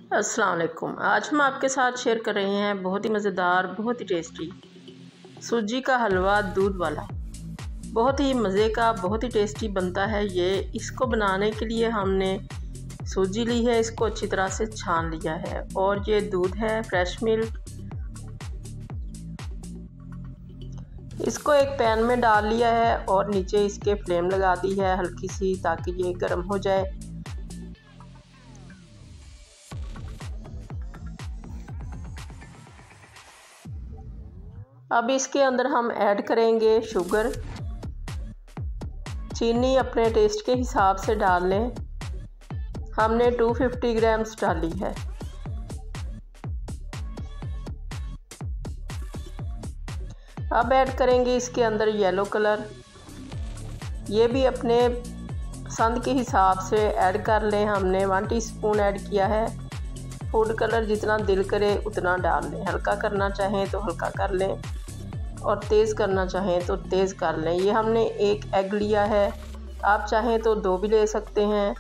अस्सलाम वालेकुम। आज हम आपके साथ शेयर कर रहे हैं बहुत ही मज़ेदार, बहुत ही टेस्टी सूजी का हलवा दूध वाला। बहुत ही मज़े का, बहुत ही टेस्टी बनता है ये। इसको बनाने के लिए हमने सूजी ली है, इसको अच्छी तरह से छान लिया है, और ये दूध है, फ्रेश मिल्क। इसको एक पैन में डाल लिया है और नीचे इसके फ्लेम लगा दी है हल्की सी, ताकि ये गर्म हो जाए। अब इसके अंदर हम ऐड करेंगे शुगर। चीनी अपने टेस्ट के हिसाब से डाल लें। हमने 250 ग्राम्स डाली है। अब ऐड करेंगे इसके अंदर येलो कलर। ये भी अपने पसंद के हिसाब से ऐड कर लें। हमने 1 टीस्पून ऐड किया है। फूड कलर जितना दिल करे उतना डाल लें। हल्का करना चाहें तो हल्का कर लें, और तेज़ करना चाहें तो तेज़ कर लें। ये हमने एक एग लिया है, आप चाहें तो 2 भी ले सकते हैं,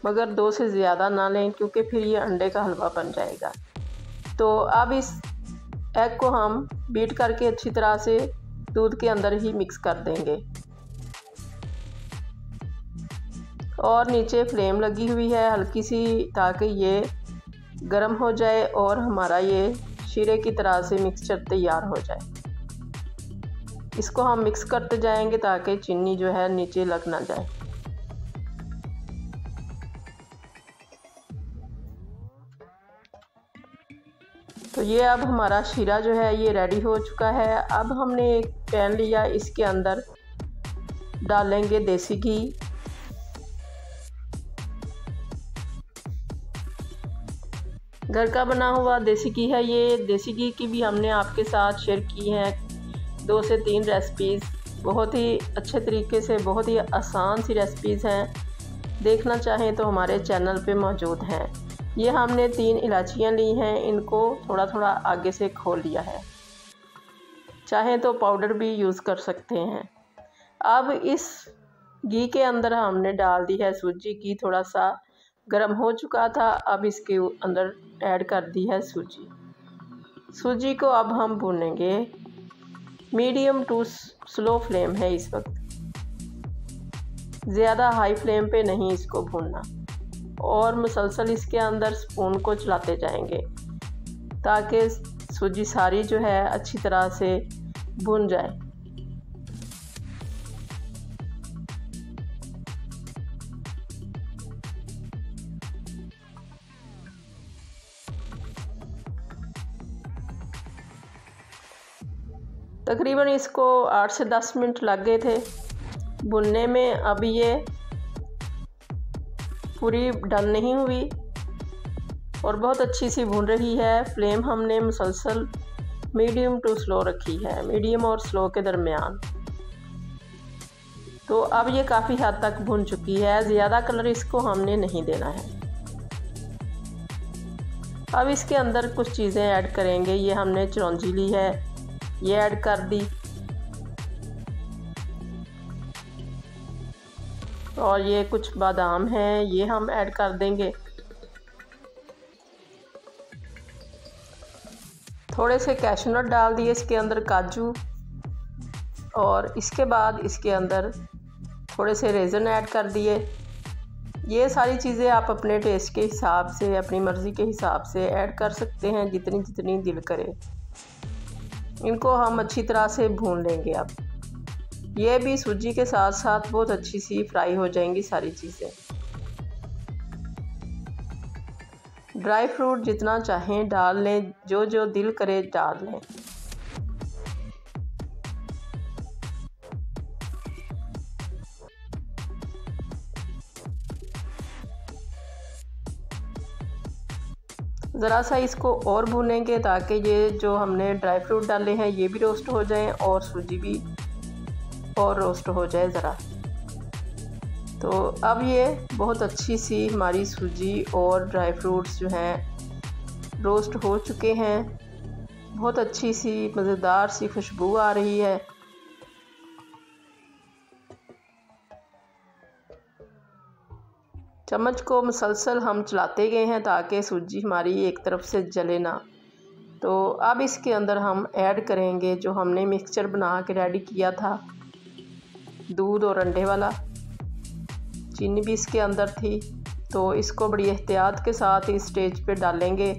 मगर 2 से ज़्यादा ना लें, क्योंकि फिर ये अंडे का हलवा बन जाएगा। तो अब इस एग को हम बीट करके अच्छी तरह से दूध के अंदर ही मिक्स कर देंगे। और नीचे फ्लेम लगी हुई है हल्की सी, ताकि ये गर्म हो जाए और हमारा ये शीरे की तरह से मिक्सचर तैयार हो जाए। इसको हम मिक्स करते जाएंगे ताकि चीनी जो है नीचे लग ना जाए। तो ये अब हमारा शीरा जो है ये रेडी हो चुका है। अब हमने एक पैन लिया, इसके अंदर डालेंगे देसी घी। घर का बना हुआ देसी घी है ये। देसी घी की भी हमने आपके साथ शेयर की है 2 से 3 रेसिपीज़, बहुत ही अच्छे तरीके से, बहुत ही आसान सी रेसिपीज़ हैं। देखना चाहें तो हमारे चैनल पे मौजूद हैं। ये हमने 3 इलायचियाँ ली हैं, इनको थोड़ा थोड़ा आगे से खोल लिया है। चाहें तो पाउडर भी यूज़ कर सकते हैं। अब इस घी के अंदर हमने डाल दी है सूजी। घी थोड़ा सा गर्म हो चुका था। अब इसके अंदर ऐड कर दी है सूजी। सूजी को अब हम भूनेंगे। मीडियम टू स्लो फ्लेम है इस वक्त, ज़्यादा हाई फ्लेम पे नहीं इसको भूनना। और मुसलसल इसके अंदर स्पून को चलाते जाएंगे, ताकि सूजी सारी जो है अच्छी तरह से भुन जाए। तकरीबन इसको 8 से 10 मिनट लग गए थे भुनने में। अब ये पूरी डन नहीं हुई और बहुत अच्छी सी भुन रही है। फ्लेम हमने मुसलसल मीडियम टू स्लो रखी है, मीडियम और स्लो के दरमियान। तो अब ये काफ़ी हद तक भुन चुकी है। ज़्यादा कलर इसको हमने नहीं देना है। अब इसके अंदर कुछ चीज़ें ऐड करेंगे। ये हमने चिरौंजी ली है, ये ऐड कर दी, और ये कुछ बादाम हैं, ये हम ऐड कर देंगे। थोड़े से कैशनट डाल दिए इसके अंदर, काजू, और इसके बाद इसके अंदर थोड़े से रेज़न ऐड कर दिए। ये सारी चीज़ें आप अपने टेस्ट के हिसाब से, अपनी मर्ज़ी के हिसाब से ऐड कर सकते हैं, जितनी जितनी दिल करे। इनको हम अच्छी तरह से भून लेंगे। अब ये भी सूजी के साथ साथ बहुत अच्छी सी फ्राई हो जाएंगी सारी चीज़ें। ड्राई फ्रूट जितना चाहें डाल लें, जो जो दिल करे डाल लें। ज़रा सा इसको और भूनेंगे, ताकि ये जो हमने ड्राई फ्रूट डाले हैं ये भी रोस्ट हो जाएं और सूजी भी और रोस्ट हो जाए ज़रा। तो अब ये बहुत अच्छी सी हमारी सूजी और ड्राई फ्रूट्स जो हैं रोस्ट हो चुके हैं। बहुत अच्छी सी मज़ेदार सी खुशबू आ रही है। चम्मच को मुसलसल हम चलाते गए हैं ताकि सूजी हमारी एक तरफ से जले ना। तो अब इसके अंदर हम ऐड करेंगे जो हमने मिक्सचर बना के रेडी किया था, दूध और अंडे वाला। चीनी भी इसके अंदर थी, तो इसको बड़ी एहतियात के साथ इस स्टेज पे डालेंगे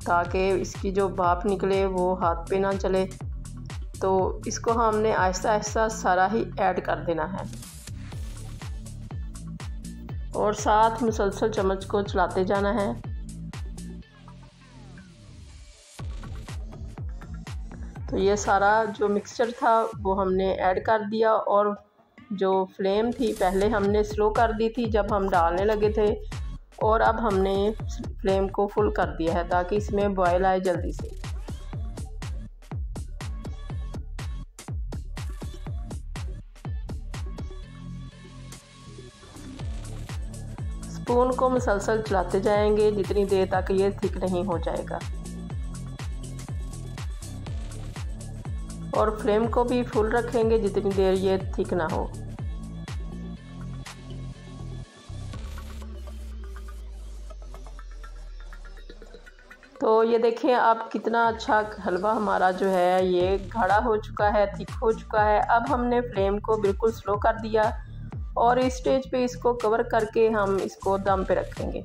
ताकि इसकी जो भाप निकले वो हाथ पे ना चले। तो इसको हमने आहिस्ता आहिस्ता सारा ही ऐड कर देना है और साथ मुसलसल चम्मच को चलाते जाना है। तो ये सारा जो मिक्सचर था वो हमने ऐड कर दिया और जो फ्लेम थी पहले हमने स्लो कर दी थी जब हम डालने लगे थे, और अब हमने फ्लेम को फुल कर दिया है ताकि इसमें बॉयल आए जल्दी से। स्पून को मुसलसल चलाते जाएंगे जितनी देर तक ये थिक नहीं हो जाएगा, और फ्लेम को भी फुल रखेंगे जितनी देर ये थिक ना हो। तो ये देखें अब कितना अच्छा हलवा हमारा जो है ये गाढ़ा हो चुका है, थिक हो चुका है। अब हमने फ्लेम को बिल्कुल स्लो कर दिया और इस स्टेज पे इसको कवर करके हम इसको दम पे रखेंगे।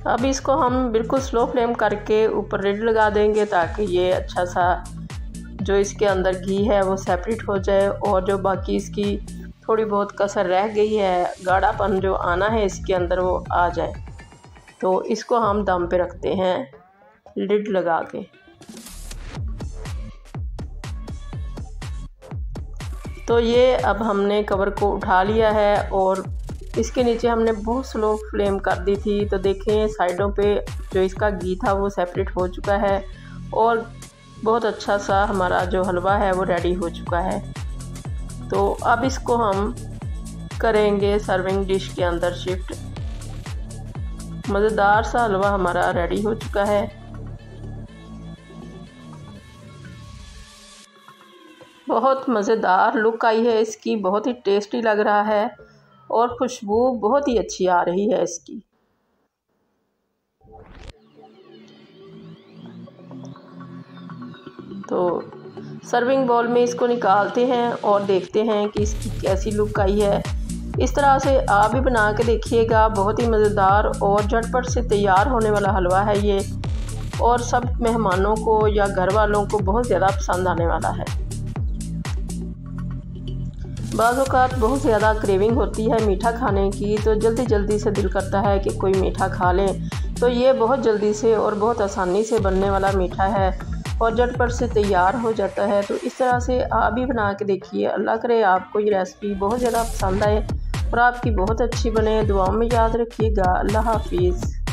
अब इसको हम बिल्कुल स्लो फ्लेम करके ऊपर लिड लगा देंगे ताकि ये अच्छा सा जो इसके अंदर घी है वो सेपरेट हो जाए और जो बाकी इसकी थोड़ी बहुत कसर रह गई है, गाढ़ापन जो आना है इसके अंदर वो आ जाए। तो इसको हम दम पे रखते हैं लिड लगा के। तो ये अब हमने कवर को उठा लिया है और इसके नीचे हमने बहुत स्लो फ्लेम कर दी थी। तो देखें साइडों पे जो इसका घी था वो सेपरेट हो चुका है और बहुत अच्छा सा हमारा जो हलवा है वो रेडी हो चुका है। तो अब इसको हम करेंगे सर्विंग डिश के अंदर शिफ्ट। मज़ेदार सा हलवा हमारा रेडी हो चुका है। बहुत मज़ेदार लुक आई है इसकी, बहुत ही टेस्टी लग रहा है और खुशबू बहुत ही अच्छी आ रही है इसकी। तो सर्विंग बाउल में इसको निकालते हैं और देखते हैं कि इसकी कैसी लुक आई है। इस तरह से आप भी बना के देखिएगा, बहुत ही मज़ेदार और झटपट से तैयार होने वाला हलवा है ये, और सब मेहमानों को या घर वालों को बहुत ज़्यादा पसंद आने वाला है। बाज़ औक़ात बहुत ज़्यादा क्रेविंग होती है मीठा खाने की, तो जल्दी जल्दी से दिल करता है कि कोई मीठा खा लें। तो ये बहुत जल्दी से और बहुत आसानी से बनने वाला मीठा है और झटपट से तैयार हो जाता है। तो इस तरह से आप भी बना के देखिए। अल्लाह करे आपको ये रेसिपी बहुत ज़्यादा पसंद आए और आपकी बहुत अच्छी बने। दुआओं में याद रखिएगा। अल्लाह हाफिज़।